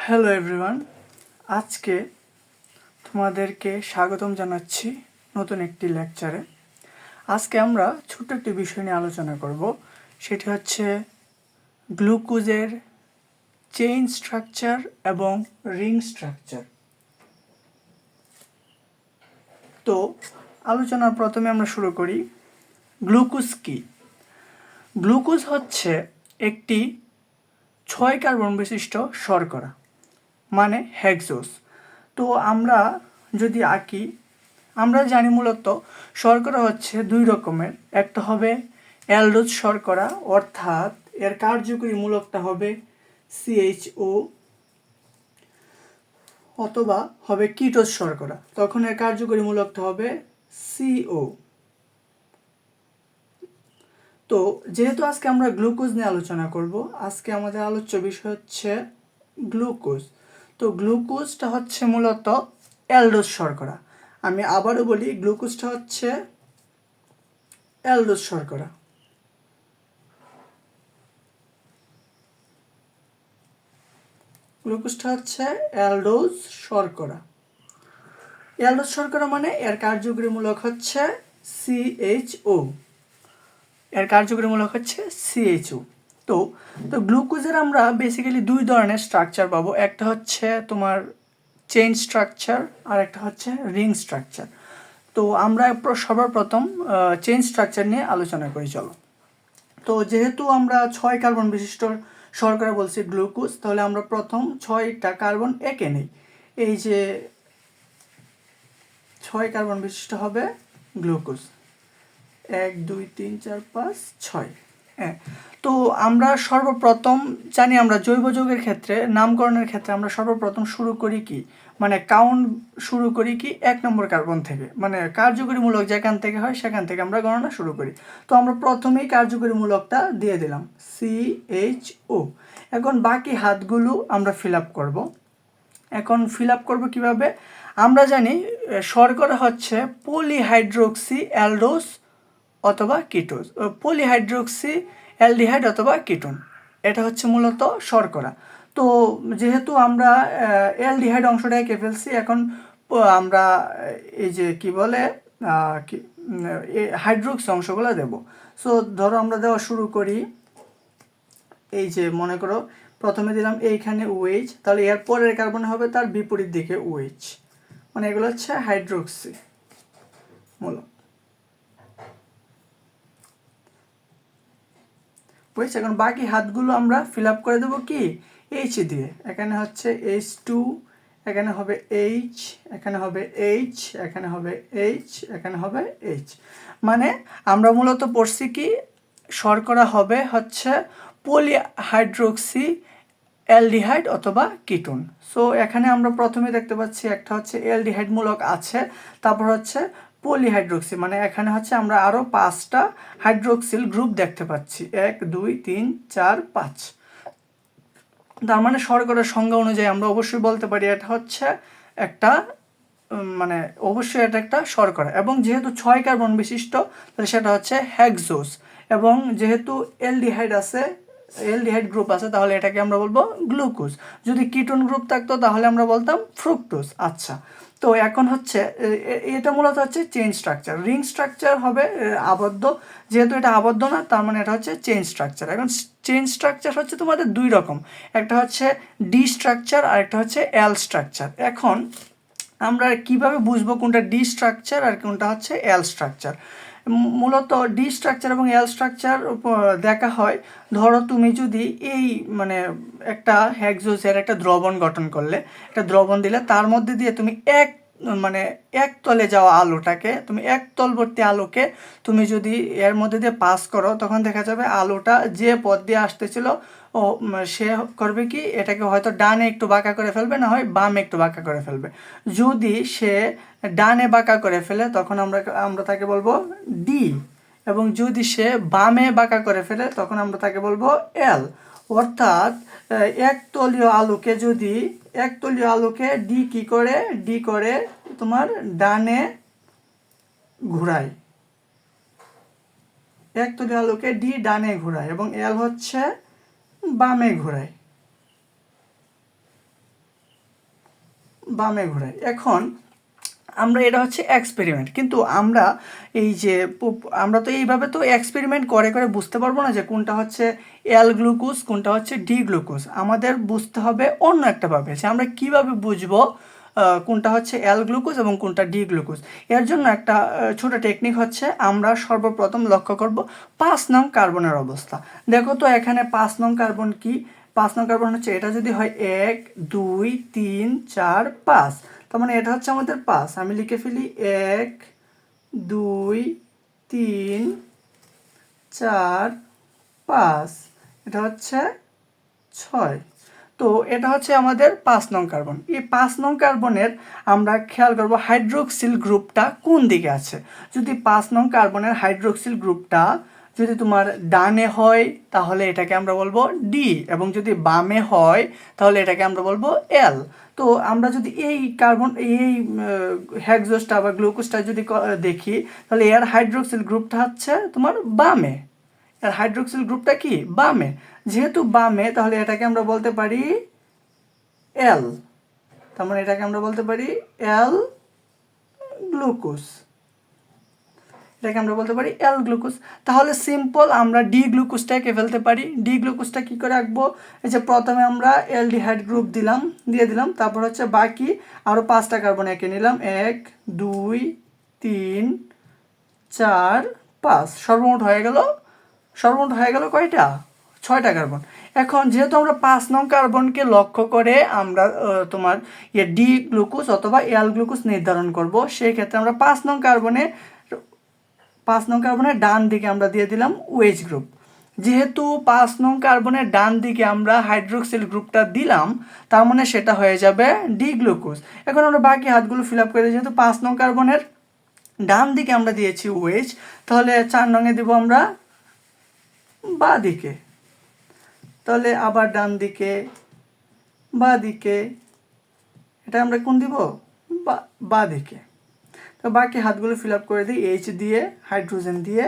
Hello everyone, আজকে তোমাদেরকে স্বাগতম জানাচ্ছি নতুন একটি লেকচারে। আজকে আমরা ছোট্ট একটি বিষয় নিয়ে আলোচনা করব, সেটি হচ্ছে গ্লুকোজের চেইন স্ট্রাকচার এবং রিং স্ট্রাকচার। তো আলোচনার প্রথমে আমরা শুরু করি, গ্লুকোজ কি? গ্লুকোজ হচ্ছে একটি 6 কার্বন বিশিষ্ট শর্করা, মানে হেক্সোস। তো আমরা যদি আঁকি, আমরা জানি মূলত শর্করা হচ্ছে দুই রকমের। একটা হবে অ্যালডোজ শর্করা, অর্থাৎ এর কার্যকরী মূলকটা হবে CHO, অথবা হবে কিটোজ শর্করা, তখন এর কার্যকরী মূলকটা হবে CO। তো যেহেতু আজকে আমরা গ্লুকোজ নিয়ে আলোচনা করব, আজকে আমাদের আলোচ্য বিষয় হচ্ছে গ্লুকোজ। তো গ্লুকোজটা হচ্ছে মূলত অ্যালডোজ শর্করা। আমি আবারও বলি, গ্লুকোজটা হচ্ছে অ্যালডোজ শর্করা। গ্লুকোজটা হচ্ছে অ্যালডোজ শর্করা। অ্যালডোজ শর্করা মানে এর কার্যকরী মূলক হচ্ছে CHO। এর কার্যকরী মূলক হচ্ছে CHO। তো গ্লুকোজের আমরা বেসিক্যালি দুই ধরনের স্ট্রাকচার পাবো, একটা হচ্ছে তোমার চেইন স্ট্রাকচার আর একটা হচ্ছে রিং স্ট্রাকচার। তো আমরা সবার প্রথম চেইন স্ট্রাকচার নিয়ে আলোচনা করি, চলো। তো যেহেতু আমরা 6 কার্বন বিশিষ্ট শর্করা বলছি গ্লুকোজ, তাহলে আমরা প্রথম 6টা কার্বন এঁকে নিই। এই যে 6 কার্বন বিশিষ্ট হবে গ্লুকোজ, 1 2 3 4 5 6। হ্যাঁ, তো আমরা সর্বপ্রথম জানি, আমরা জৈব যৌগের ক্ষেত্রে নামকরণের ক্ষেত্রে আমরা সর্বপ্রথম শুরু করি কি, মানে কাউন্ট শুরু করি কি 1 নম্বর কার্বন থেকে, মানে কার্যকরী মূলক যেখান থেকে হয় সেখান থেকে আমরা গণনা শুরু করি। তো আমরা প্রথমেই কার্যকরী মূলকটা দিয়ে দিলাম CHO। এখন বাকি হাতগুলো আমরা ফিল আপ করবো। এখন ফিল আপ করবো কীভাবে? আমরা জানি শর্করা হচ্ছে পলিহাইড্রোক্সি অ্যালডোজ অথবা কিটোজ, পলিহাইড্রোক্সি অ্যালডিহাইড অথবা কিটোন, এটা হচ্ছে মূলত শর্করা। তো যেহেতু আমরা অ্যালডিহাইড অংশটা এঁকে ফেলছি, এখন আমরা এই যে কি বলে হাইড্রোক্সি অংশগুলো দেব। সো ধরো আমরা দেওয়া শুরু করি, এই যে মনে করো প্রথমে দিলাম এইখানে OH, তাহলে এর পরের কার্বনে হবে তার বিপরীত দিকে OH, মানে এগুলো হচ্ছে হাইড্রোক্সি মূলক। বুঝছি? এখন বাকি হাতগুলো আমরা ফিল আপ করে দেবো কি H দিয়ে। এখানে হচ্ছে H2, এখানে হবে H, এখানে হবে H, এখানে হবে H, এখানে হবে H। মানে আমরা মূলত পড়ছি কি শর্করা হবে হচ্ছে পলিহাইড্রোক্সি অ্যালডিহাইড অথবা কিটোন। সো এখানে আমরা প্রথমে দেখতে পাচ্ছি একটা হচ্ছে অ্যালডিহাইড মূলক আছে, তারপর হচ্ছে পলিহাইড্রোক্সি, মানে এখানে হচ্ছে আমরা আরও 5টা হাইড্রোক্সিল গ্রুপ দেখতে পাচ্ছি, 1 2 3 4 5। তার মানে শর্করার সংজ্ঞা অনুযায়ী আমরা অবশ্যই বলতে পারি এটা হচ্ছে একটা মানে অবশ্যই এটা একটা শর্করা। এবং যেহেতু 6 কার্বন বিশিষ্ট, তাহলে সেটা হচ্ছে হেক্সোস। এবং যেহেতু অ্যালডিহাইড আছে, অ্যালডিহাইড গ্রুপ আছে, তাহলে এটাকে আমরা বলবো গ্লুকোজ। যদি কিটোন গ্রুপ থাকতো তাহলে আমরা বলতাম ফ্রুক্টোজ। আচ্ছা, তো এখন হচ্ছে এটা মূলত হচ্ছে চেইন স্ট্রাকচার। রিং স্ট্রাকচার হবে আবদ্ধ, যেহেতু এটা আবদ্ধ না, তার মানে এটা হচ্ছে চেইন স্ট্রাকচার। এখন চেইন স্ট্রাকচার হচ্ছে তোমাদের দুই রকম, একটা হচ্ছে ডি স্ট্রাকচার আর একটা হচ্ছে এল স্ট্রাকচার। এখন আমরা কিভাবে বুঝবো কোনটা ডি স্ট্রাকচার আর কোনটা হচ্ছে এল স্ট্রাকচার? মূলত ডি স্ট্রাকচার এবং এল স্ট্রাকচার দেখা হয়, ধরো তুমি যদি এই মানে একটা হেক্সোসের একটা দ্রবণ গঠন করলে, একটা দ্রবণ দিলে, তার মধ্যে দিয়ে তুমি এক তলে যাওয়া আলোটাকে, তুমি এক তলবর্তী আলোকে তুমি যদি এর মধ্যে দিয়ে পাস করো, তখন দেখা যাবে আলোটা যে পথ দিয়ে আসতেছিল ও সে করবে কি, এটাকে হয়তো ডানে একটু বাঁকা করে ফেলবে, না হয় বামে একটু বাঁকা করে ফেলবে। যদি সে ডানে বাঁকা করে ফেলে তখন আমরা তাকে বলবো ডি, এবং যদি সে বামে বাঁকা করে ফেলে তখন আমরা তাকে বলবো এল। অর্থাৎ একতলীয় আলোকে ডি কি করে, ডি করে তোমার ডানে ঘুরায়, একতলীয় আলোকে ডি ডানে ঘুরায় এবং এল হচ্ছে বামে ঘুরায়। বামে ঘোরাই। এখন আমরা এটা হচ্ছে এক্সপেরিমেন্ট, কিন্তু আমরা এই যে আমরা তো এইভাবে তো এক্সপেরিমেন্ট করে করে বুঝতে পারবো না যে কোনটা হচ্ছে এল গ্লুকোজ কোনটা হচ্ছে ডি গ্লুকোজ। আমাদের বুঝতে হবে অন্য একটা ভাবে, যে আমরা কিভাবে বুঝবো কোনটা হচ্ছে এল গ্লুকোজ এবং কোনটা ডি গ্লুকোজ। এর জন্য একটা ছোট টেকনিক হচ্ছে, আমরা সর্বপ্রথম লক্ষ্য করব 5 নং কার্বনের অবস্থা। দেখো তো এখানে 5 নং কার্বন কি? 5 নং কার্বন হচ্ছে এটা যদি হয় 1 2 3 4 5, তার মানে এটা হচ্ছে আমাদের 5। আমি লিখে ফেলি 1 2 3 4 5, এটা হচ্ছে 6। তো এটা হচ্ছে আমাদের 5 নং কার্বন। এই 5 নং কার্বনের আমরা খেয়াল করব হাইড্রোক্সিল গ্রুপটা কোন দিকে আছে। যদি 5 নং কার্বনের হাইড্রোক্সিল গ্রুপটা যদি তোমার ডানে হয় তাহলে এটাকে আমরা বলবো ডি, এবং যদি বামে হয় তাহলে এটাকে আমরা বলবো এল। তো আমরা যদি এই কার্বন এই হেক্সোসটা বা গ্লুকোজটা যদি দেখি, তাহলে এর হাইড্রোক্সিল গ্রুপটা হচ্ছে তোমার বামে। এর হাইড্রোক্সিল গ্রুপটা কি বামে, যেহেতু বামে তাহলে এটাকে আমরা বলতে পারি এল। তার মানে এটাকে আমরা বলতে পারি এল গ্লুকোজ, এটাকে আমরা বলতে পারি এল গ্লুকোজ। তাহলে সিম্পল আমরা ডি গ্লুকোজটা এঁকে ফেলতে পারি। ডি গ্লুকোজটা কি করে আঁকবো? এই যে প্রথমে আমরা অ্যালডিহাইড গ্রুপ দিয়ে দিলাম, তারপর হচ্ছে বাকি আরও 5টা কার্বন এঁকে নিলাম, 1 2 3 4 5, সর্বমোট হয়ে গেল কয়টা? 6টা কার্বন। এখন যেহেতু আমরা 5 নং কার্বনকে লক্ষ্য করে আমরা তোমার ডি গ্লুকোজ অথবা এল গ্লুকোজ নির্ধারণ করব, সেই ক্ষেত্রে আমরা 5 নং কার্বনের ডান দিকে আমরা দিয়ে দিলাম ওএইচ গ্রুপ। যেহেতু 5 নং কার্বনের ডান দিকে আমরা হাইড্রোক্সিল গ্রুপটা দিলাম, তার মানে সেটা হয়ে যাবে ডি গ্লুকোজ। এখন আমরা বাকি হাতগুলো ফিল আপ করে, যেহেতু 5 নং কার্বনের ডান দিকে আমরা দিয়েছি ওএইচ, তাহলে 4 নংয়ে দিব আমরা বা দিকে, তাহলে আবার ডান দিকে বা দিকে, এটা আমরা কোন দিব? বা দিকে। তো বাকি হাতগুলো ফিল আপ করে দিই এইচ দিয়ে, হাইড্রোজেন দিয়ে।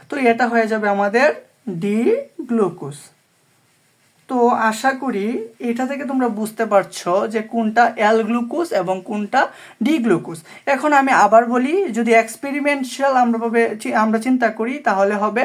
তো এটা হয়ে যাবে আমাদের ডি গ্লুকোজ। তো আশা করি এটা থেকে তোমরা বুঝতে পারছো যে কোনটা এল গ্লুকোজ এবং কোনটা ডি গ্লুকোজ। এখন আমি আবার বলি, যদি এক্সপেরিমেন্টাল আমরা চিন্তা করি তাহলে হবে,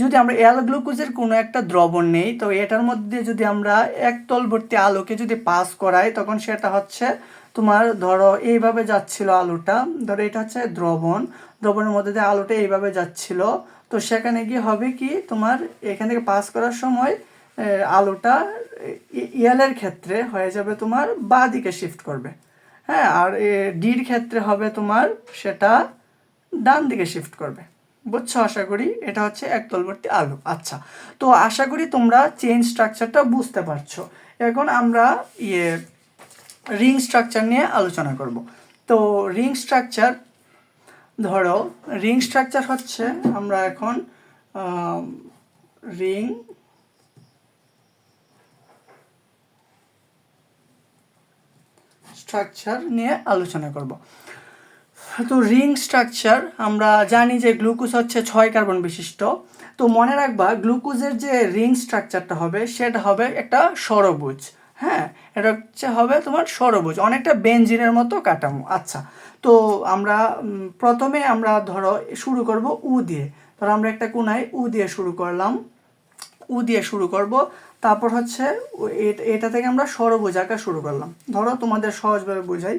যদি আমরা এল গ্লুকোজের কোনো একটা দ্রবণ নেই, তো এটার মধ্যে যদি আমরা একতল ভর্তি আলোকে যদি পাস করাই, তখন সেটা হচ্ছে তোমার ধরো এইভাবে যাচ্ছিল আলোটা, ধরো এটা হচ্ছে দ্রবণের মধ্যে দিয়ে আলোটা এইভাবে যাচ্ছিল, তো সেখানে গিয়ে হবে কি তোমার এখান থেকে পাস করার সময় আলোটা এলের ক্ষেত্রে হয়ে যাবে তোমার বাঁ দিকে শিফট করবে, হ্যাঁ, আর ডির ক্ষেত্রে হবে তোমার সেটা ডান দিকে শিফট করবে। বুঝছো? আশা করি এটা হচ্ছে একতলবর্তী আলো। আচ্ছা, তো আশা করি তোমরা চেইন স্ট্রাকচারটা বুঝতে পারছো। এখন আমরা রিং স্ট্রাকচার নিয়ে আলোচনা করব। তো রিং স্ট্রাকচার হচ্ছে আমরা এখন রিং স্ট্রাকচার নিয়ে আলোচনা করব। তো রিং স্ট্রাকচার আমরা জানি যে গ্লুকোজ হচ্ছে 6 কার্বন বিশিষ্ট। তো মনে রাখবা গ্লুকোজের যে রিং স্ট্রাকচারটা হবে সেটা হবে একটা ষড়ভুজ। হ্যাঁ, এটা হচ্ছে হবে তোমার ষড়ভুজ, অনেকটা বেঞ্জিনের মতো কাঠামো। আচ্ছা, তো আমরা প্রথমে আমরা ধরো শুরু করব উ দিয়ে। ধরো আমরা একটা কোণায় উ দিয়ে শুরু করব, তারপর হচ্ছে এটা থেকে আমরা ষড়ভুজ আঁকা শুরু করলাম। ধরো তোমাদের সহজভাবে বোঝাই,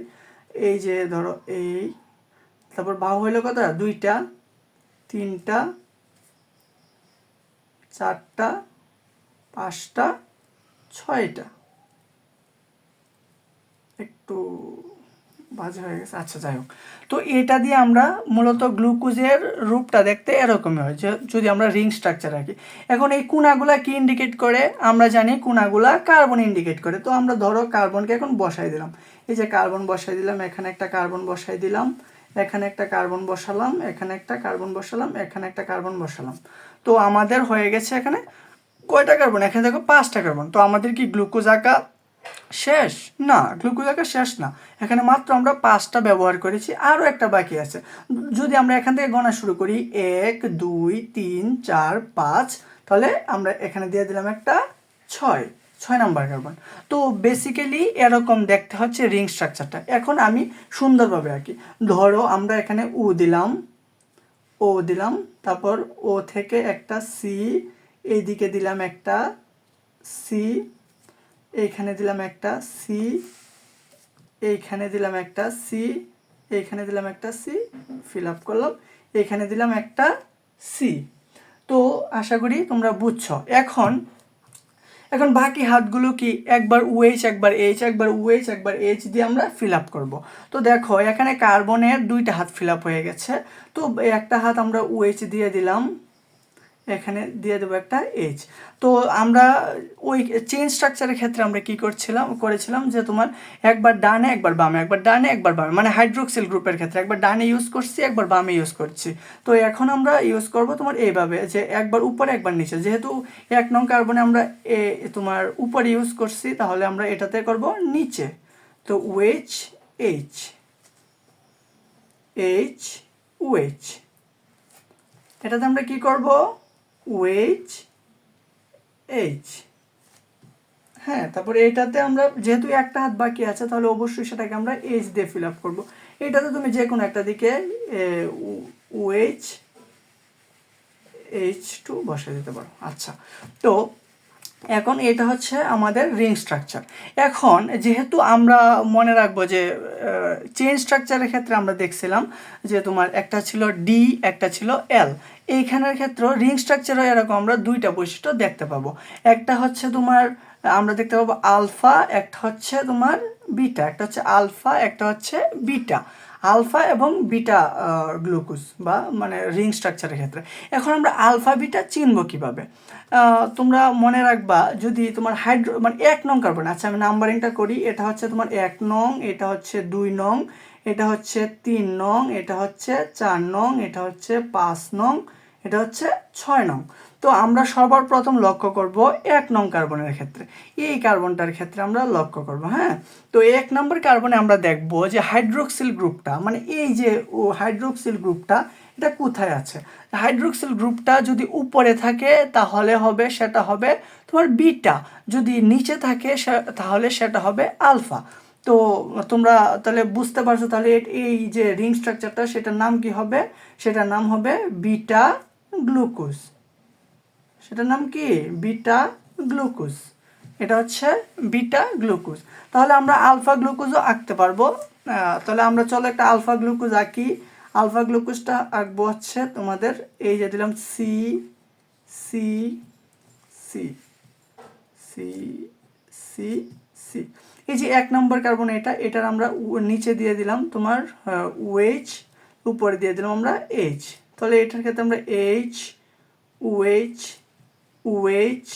এই যে ধরো এই, তারপর বাহু হইলো কত? 2টা 3টা 4টা 5টা 6টা, একটু বাজে হয়ে গেছে, আচ্ছা যাই হোক। তো এটা দিয়ে আমরা মূলত গ্লুকোজের রূপটা দেখতে এরকমই হয়, যে যদি আমরা রিং স্ট্রাকচার রাখি। এখন এই কোণাগুলা কি ইন্ডিকেট করে? আমরা জানি কোণাগুলা কার্বন ইন্ডিকেট করে। তো আমরা ধরো কার্বনকে এখন বসাই দিলাম, এই যে কার্বন বসাই দিলাম, এখানে একটা কার্বন বসাই দিলাম, এখানে একটা কার্বন বসালাম, এখানে একটা কার্বন বসালাম, এখানে একটা কার্বন বসালাম। তো আমাদের হয়ে গেছে এখানে কয়টা কার্বন? এখানে দেখো 5টা কার্বন। তো আমাদের কি গ্লুকোজ আঁকা শেষ? না, গ্লুকোজ আঁকা শেষ না, এখানে মাত্র আমরা 5টা ব্যবহার করেছি, আরও একটা বাকি আছে। যদি আমরা এখান থেকে গণা শুরু করি 1 2 3 4 5, তাহলে আমরা এখানে দিয়ে দিলাম একটা 6 6 নাম্বার কার্বন। তো বেসিক্যালি এরকম দেখতে হচ্ছে রিং স্ট্রাকচারটা। এখন আমি সুন্দরভাবে আঁকি। ধরো আমরা এখানে ও দিলাম, তারপর ও থেকে একটা সি, এইদিকে দিলাম একটা সি, এইখানে দিলাম একটা সি, এইখানে দিলাম একটা সি, এইখানে দিলাম একটা সি, ফিল আপ করলাম, এইখানে দিলাম একটা সি। তো আশা করি তোমরা বুঝছো। এখন বাকি হাতগুলো কি একবার ওএইচ একবার এইচ, একবার ওএইচ একবার এইচ দিয়ে আমরা ফিল আপ করবো। তো দেখো এখানে কার্বনের 2টা হাত ফিল আপ হয়ে গেছে। তো একটা হাত আমরা ওএইচ দিয়ে দিলাম, এখানে দিয়ে দেবো একটা এইচ। তো আমরা ওই চেইন স্ট্রাকচারের ক্ষেত্রে আমরা কি করেছিলাম যে তোমার একবার ডানে একবার বামে, একবার ডানে একবার বামে, মানে হাইড্রোক্সিল গ্রুপের ক্ষেত্রে একবার ডানে ইউজ করছি একবার বামে ইউজ করছি। তো এখন আমরা ইউজ করব তোমার এইভাবে যে একবার উপরে একবার নিচে। যেহেতু 1 নং কার্বনে আমরা তোমার উপরে ইউজ করছি, তাহলে আমরা এটাতে করব নিচে। তো ওএইচ এইচ, এইচ ওএইচ, এটাতে আমরা কি করব ওএইচ এইচ। হ্যাঁ, তারপরে এটাতে আমরা যেহেতু একটা হাত বাকি আছে, তাহলে অবশ্যই সেটাকে আমরা এইচ দিয়ে ফিল আপ করবো। এটাতে তুমি যে কোনো একটা দিকে ওএইচ H2 বসিয়ে দিতে পারো। আচ্ছা, তো এখন এটা হচ্ছে আমাদের রিং স্ট্রাকচার। এখন যেহেতু আমরা মনে রাখবো যে চেইন স্ট্রাকচারের ক্ষেত্রে আমরা দেখছিলাম যে তোমার একটা ছিল ডি, একটা ছিল এল। এইখানের ক্ষেত্রে রিং স্ট্রাকচারও এরকম আমরা 2টা বৈশিষ্ট্য দেখতে পাবো। একটা হচ্ছে তোমার আমরা দেখতে পাবো আলফা, একটা হচ্ছে তোমার বিটা, একটা হচ্ছে আলফা, একটা হচ্ছে বিটা। আলফা এবং বিটা গ্লুকোজ বা মানে রিং স্ট্রাকচারের ক্ষেত্রে। এখন আমরা আলফা বিটা চিনবো কিভাবে? তোমরা মনে রাখবা যদি তোমার মানে 1 নং কার্বন, আচ্ছা আমি নাম্বারিংটা করি। এটা হচ্ছে তোমার 1 নং, এটা হচ্ছে 2 নং, এটা হচ্ছে 3 নং, এটা হচ্ছে 4 নং, এটা হচ্ছে 5 নং, এটা হচ্ছে 6 নং। তো আমরা সবার প্রথম লক্ষ্য করব 1 নং কার্বনের ক্ষেত্রে, এই কার্বনটার ক্ষেত্রে আমরা লক্ষ্য করব। হ্যাঁ, তো 1 নম্বর কার্বনে আমরা দেখব যে হাইড্রোক্সিল গ্রুপটা, মানে এই যে হাইড্রোক্সিল গ্রুপটা এটা কোথায় আছে। হাইড্রোক্সিল গ্রুপটা যদি উপরে থাকে তাহলে সেটা হবে তোমার বিটা, যদি নিচে থাকে তাহলে সেটা হবে আলফা। তো তোমরা তাহলে বুঝতে পারছো, তাহলে এই যে রিং স্ট্রাকচারটা সেটার নাম কি হবে? সেটার নাম হবে বিটা গ্লুকোজ। সেটার নাম কি? Beta glucose. এটা হচ্ছে বিটা গ্লুকোজ। তাহলে আমরা আলফা গ্লুকোজও আঁকতে পারবো। তাহলে আমরা চলো একটা আলফা গ্লুকোজ আঁকি। আলফা গ্লুকোজটা আঁকবো হচ্ছে তোমাদের এই যে দিলাম C C C C C C. এই যে 1 নম্বর কার্বন, এটার আমরা নিচে দিয়ে দিলাম তোমার ওএইচ, উপরে দিয়ে দিলাম আমরা এইচ। তাহলে এটার ক্ষেত্রে আমরা H OH OH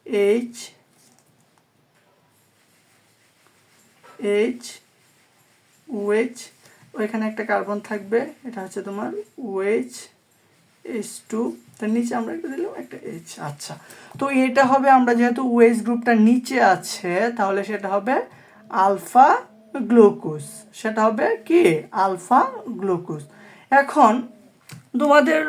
H H OH, ওইখানে একটা কার্বন থাকবে, এটা হচ্ছে তোমার ওএইচ H2, তার নিচে আমরা একটা দিলাম একটা এইচ। আচ্ছা, তো এটা হবে আমরা যেহেতু ওএইচ গ্রুপটা নিচে আছে, তাহলে সেটা হবে আলফা গ্লুকোজ। সেটা হবে কি? Alpha glucose. এখন তোমাদের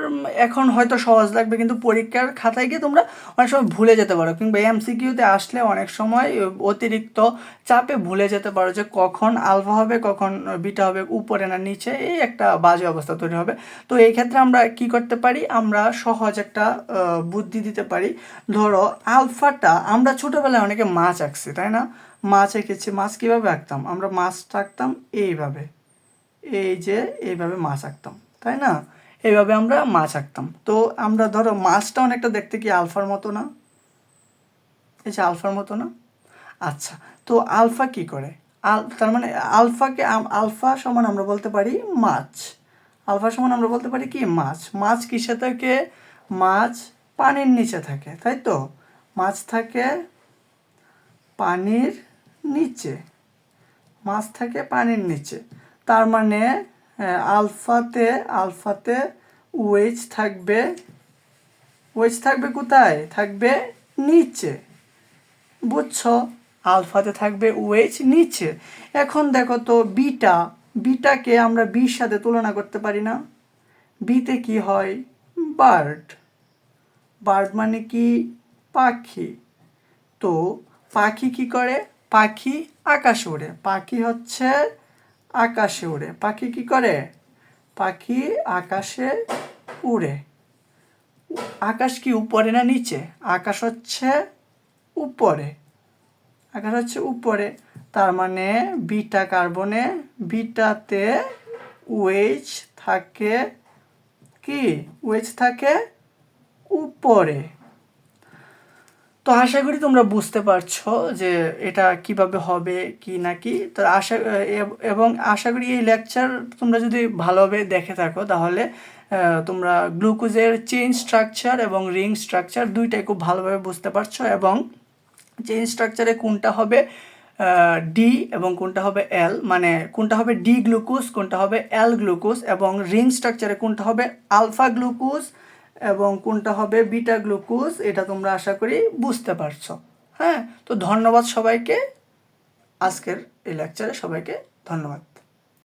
এখন হয়তো সহজ লাগবে, কিন্তু পরীক্ষার খাতায় গিয়ে তোমরা অনেক সময় ভুলে যেতে পারো, কিংবা এমসিকিউতে আসলে অনেক সময় অতিরিক্ত চাপে ভুলে যেতে পারো যে কখন আলফা হবে কখন বিটা হবে, উপরে না নিচে, এই একটা বাজে অবস্থা তৈরি হবে। তো এই ক্ষেত্রে আমরা কি করতে পারি? আমরা সহজ একটা বুদ্ধি দিতে পারি। ধরো আলফাটা আমরা ছোটোবেলায় অনেকে মাছ আঁকছি, তাই না? মাছ এঁকেছি। মাছ কীভাবে আঁকতাম? আমরা মাছটা আঁকতাম এইভাবে, এই যে এইভাবে মাছ আঁকতাম, তাই না? এইভাবে আমরা মাছ আঁকতাম। তো আমরা ধরো মাছটা অনেকটা দেখতে কি আলফার মতো না? এই যে আলফার মতো না? আচ্ছা, তো আলফা কি করে? তার মানে আলফাকে আলফা সমান আমরা বলতে পারি মাছ। আলফা সমান আমরা বলতে পারি কি? মাছ। মাছ কিসে থাকে? মাছ পানির নিচে থাকে, তাই তো? মাছ থাকে পানির নিচে, মাছ থাকে পানির নিচে। তার মানে আলফাতে ওএইচ থাকবে। ওএইচ থাকবে কোথায়? থাকবে নিচে। বুঝছো? আলফাতে থাকবে ওএইচ নিচে। এখন দেখো তো বিটাকে আমরা বির সাথে তুলনা করতে পারি না? বিতে কি হয়? বার্ড। বার্ড মানে কি? পাখি। তো পাখি কি করে? পাখি আকাশে ওড়ে। পাখি হচ্ছে আকাশে ওড়ে। পাখি কি করে? পাখি আকাশে উড়ে। আকাশ কি উপরে না নিচে? আকাশ হচ্ছে উপরে। আকাশ হচ্ছে উপরে, তার মানে বিটা কার্বনে, বিটাতে ওএইচ থাকে কি? ওএইচ থাকে উপরে। তো আশা করি তোমরা বুঝতে পারছো যে এটা কিভাবে হবে কি না কি। তো এবং আশা করি এই লেকচার তোমরা যদি ভালোভাবে দেখে থাকো তাহলে তোমরা গ্লুকোজের চেইন স্ট্রাকচার এবং রিং স্ট্রাকচার দুইটাই খুব ভালোভাবে বুঝতে পারছো, এবং চেইন স্ট্রাকচারে কোনটা হবে ডি এবং কোনটা হবে এল, মানে কোনটা হবে ডি গ্লুকোজ কোনটা হবে এল গ্লুকোজ, এবং রিং স্ট্রাকচারে কোনটা হবে আলফা গ্লুকোজ এবং কোনটা হবে বিটা গ্লুকোজ, এটা তোমরা আশা করি বুঝতে পারছো। হ্যাঁ, তো ধন্যবাদ সবাইকে, আজকের এই লেকচারে সবাইকে ধন্যবাদ।